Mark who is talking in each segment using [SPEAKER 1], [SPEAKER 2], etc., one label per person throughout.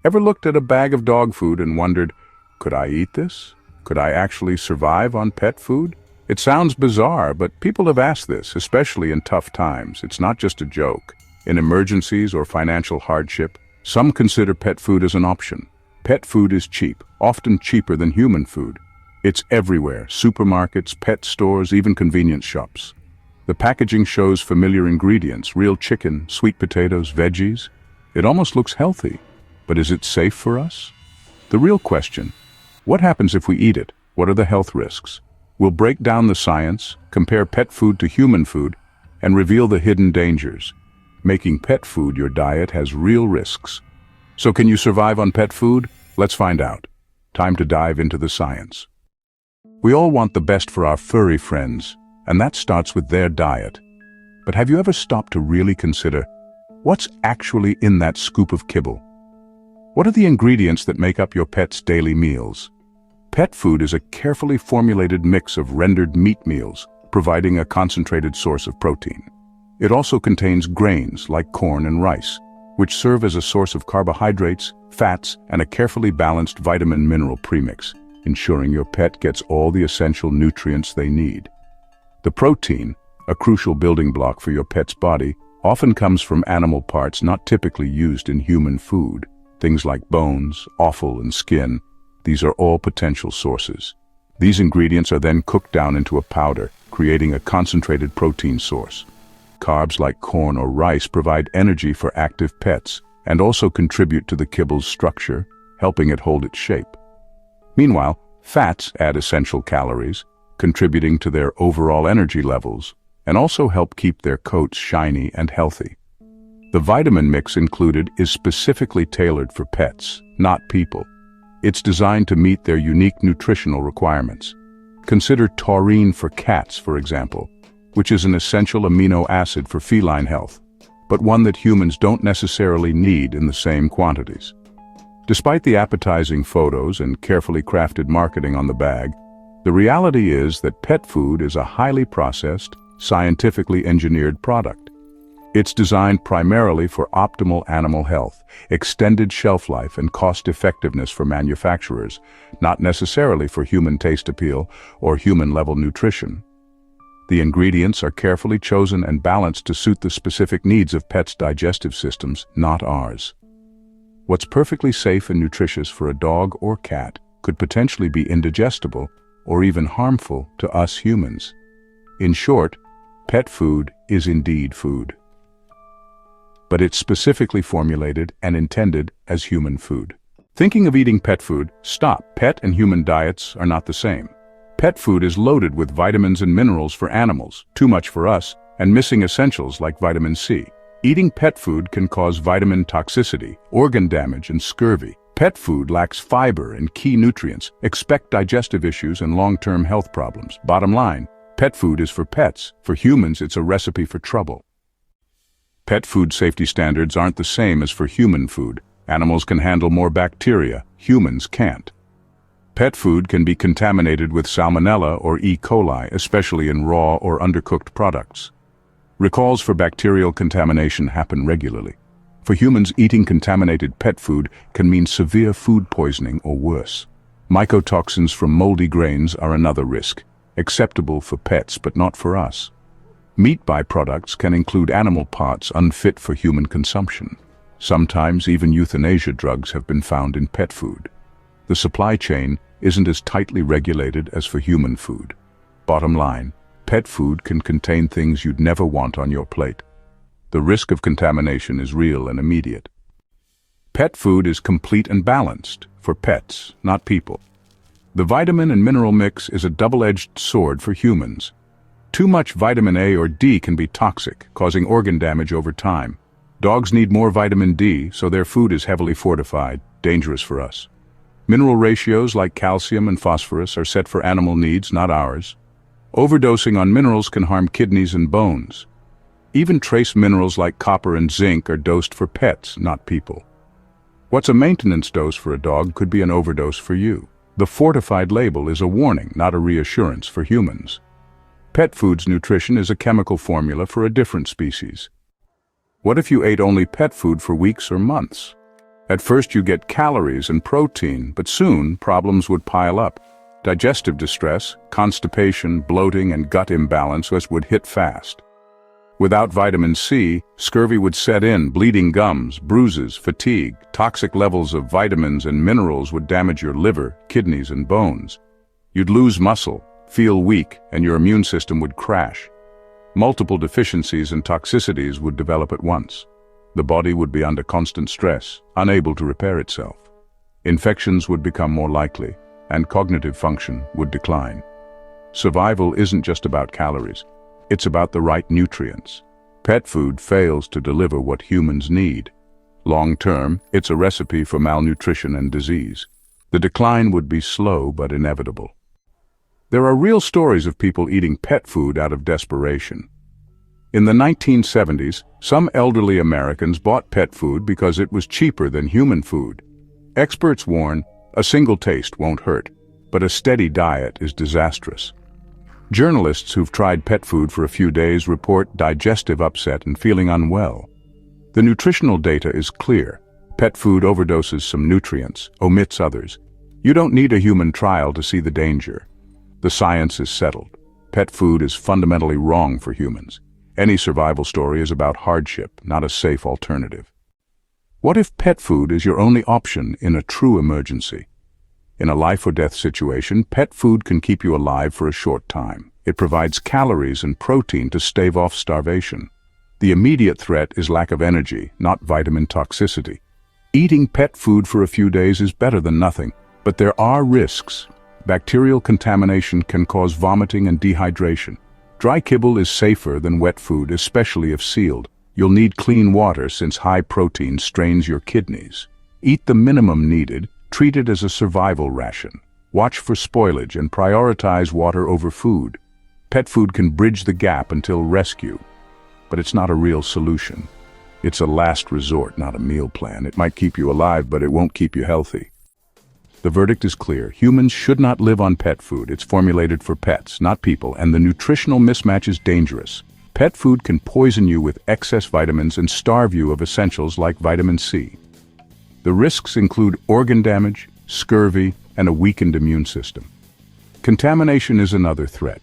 [SPEAKER 1] Ever looked at a bag of dog food and wondered, could I eat this? Could I actually survive on pet food? It sounds bizarre, but people have asked this, especially in tough times. It's not just a joke. In emergencies or financial hardship, some consider pet food as an option. Pet food is cheap, often cheaper than human food. It's everywhere: supermarkets, pet stores, even convenience shops. The packaging shows familiar ingredients: real chicken, sweet potatoes, veggies. It almost looks healthy. But is it safe for us? The real question: what happens if we eat it? What are the health risks? We'll break down the science, compare pet food to human food, and reveal the hidden dangers. Making pet food your diet has real risks. So can you survive on pet food? Let's find out. Time to dive into the science. We all want the best for our furry friends, and that starts with their diet. But have you ever stopped to really consider what's actually in that scoop of kibble? What are the ingredients that make up your pet's daily meals? Pet food is a carefully formulated mix of rendered meat meals, providing a concentrated source of protein. It also contains grains like corn and rice, which serve as a source of carbohydrates, fats, and a carefully balanced vitamin-mineral premix, ensuring your pet gets all the essential nutrients they need. The protein, a crucial building block for your pet's body, often comes from animal parts not typically used in human food. Things like bones, offal, and skin. These are all potential sources. These ingredients are then cooked down into a powder, creating a concentrated protein source. Carbs like corn or rice provide energy for active pets and also contribute to the kibble's structure, helping it hold its shape. Meanwhile, fats add essential calories, contributing to their overall energy levels, and also help keep their coats shiny and healthy. The vitamin mix included is specifically tailored for pets, not people. It's designed to meet their unique nutritional requirements. Consider taurine for cats, for example, which is an essential amino acid for feline health, but one that humans don't necessarily need in the same quantities. Despite the appetizing photos and carefully crafted marketing on the bag, the reality is that pet food is a highly processed, scientifically engineered product. It's designed primarily for optimal animal health, extended shelf life, and cost-effectiveness for manufacturers, not necessarily for human taste appeal or human-level nutrition. The ingredients are carefully chosen and balanced to suit the specific needs of pets' digestive systems, not ours. What's perfectly safe and nutritious for a dog or cat could potentially be indigestible or even harmful to us humans. In short, pet food is indeed food. But it's specifically formulated and intended as human food. Thinking of eating pet food? Stop. Pet and human diets are not the same. Pet food is loaded with vitamins and minerals for animals, too much for us, and missing essentials like vitamin C. Eating pet food can cause vitamin toxicity, organ damage, and scurvy. Pet food lacks fiber and key nutrients. Expect digestive issues and long-term health problems. Bottom line, pet food is for pets. For humans, it's a recipe for trouble. Pet food safety standards aren't the same as for human food. Animals can handle more bacteria, humans can't. Pet food can be contaminated with salmonella or E. coli, especially in raw or undercooked products. Recalls for bacterial contamination happen regularly. For humans, eating contaminated pet food can mean severe food poisoning or worse. Mycotoxins from moldy grains are another risk, acceptable for pets but not for us. Meat byproducts can include animal parts unfit for human consumption. Sometimes even euthanasia drugs have been found in pet food. The supply chain isn't as tightly regulated as for human food. Bottom line, pet food can contain things you'd never want on your plate. The risk of contamination is real and immediate. Pet food is complete and balanced for pets, not people. The vitamin and mineral mix is a double-edged sword for humans. Too much vitamin A or D can be toxic, causing organ damage over time. Dogs need more vitamin D, so their food is heavily fortified, dangerous for us. Mineral ratios like calcium and phosphorus are set for animal needs, not ours. Overdosing on minerals can harm kidneys and bones. Even trace minerals like copper and zinc are dosed for pets, not people. What's a maintenance dose for a dog could be an overdose for you. The fortified label is a warning, not a reassurance for humans. Pet food's nutrition is a chemical formula for a different species. What if you ate only pet food for weeks or months? At first you get calories and protein, but soon problems would pile up. Digestive distress, constipation, bloating, and gut imbalance would hit fast. Without vitamin C, scurvy would set in, bleeding gums, bruises, fatigue, toxic levels of vitamins and minerals would damage your liver, kidneys, and bones. You'd lose muscle, feel weak, and your immune system would crash. Multiple deficiencies and toxicities would develop at once. The body would be under constant stress, unable to repair itself. Infections would become more likely, and cognitive function would decline. Survival isn't just about calories. It's about the right nutrients. Pet food fails to deliver what humans need. Long-term, it's a recipe for malnutrition and disease. The decline would be slow but inevitable. There are real stories of people eating pet food out of desperation. In the 1970s, some elderly Americans bought pet food because it was cheaper than human food. Experts warn, a single taste won't hurt, but a steady diet is disastrous. Journalists who've tried pet food for a few days report digestive upset and feeling unwell. The nutritional data is clear. Pet food overdoses some nutrients, omits others. You don't need a human trial to see the danger. The science is settled. Pet food is fundamentally wrong for humans. Any survival story is about hardship, not a safe alternative. What if pet food is your only option in a true emergency? In a life-or-death situation, pet food can keep you alive for a short time. It provides calories and protein to stave off starvation. The immediate threat is lack of energy, not vitamin toxicity. Eating pet food for a few days is better than nothing, but there are risks. Bacterial contamination can cause vomiting and dehydration. Dry kibble is safer than wet food, especially if sealed. You'll need clean water since high protein strains your kidneys. Eat the minimum needed. Treat it as a survival ration. Watch for spoilage and prioritize water over food. Pet food can bridge the gap until rescue, but it's not a real solution. It's a last resort, not a meal plan. It might keep you alive, but it won't keep you healthy. The verdict is clear. Humans should not live on pet food. It's formulated for pets, not people, and the nutritional mismatch is dangerous. Pet food can poison you with excess vitamins and starve you of essentials like vitamin C. The risks include organ damage, scurvy, and a weakened immune system. Contamination is another threat.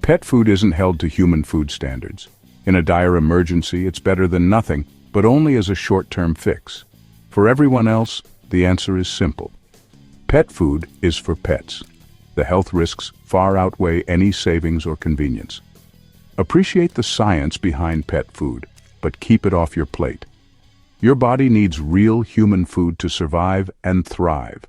[SPEAKER 1] Pet food isn't held to human food standards. In a dire emergency, it's better than nothing, but only as a short-term fix. For everyone else, the answer is simple. Pet food is for pets. The health risks far outweigh any savings or convenience. Appreciate the science behind pet food, but keep it off your plate. Your body needs real human food to survive and thrive.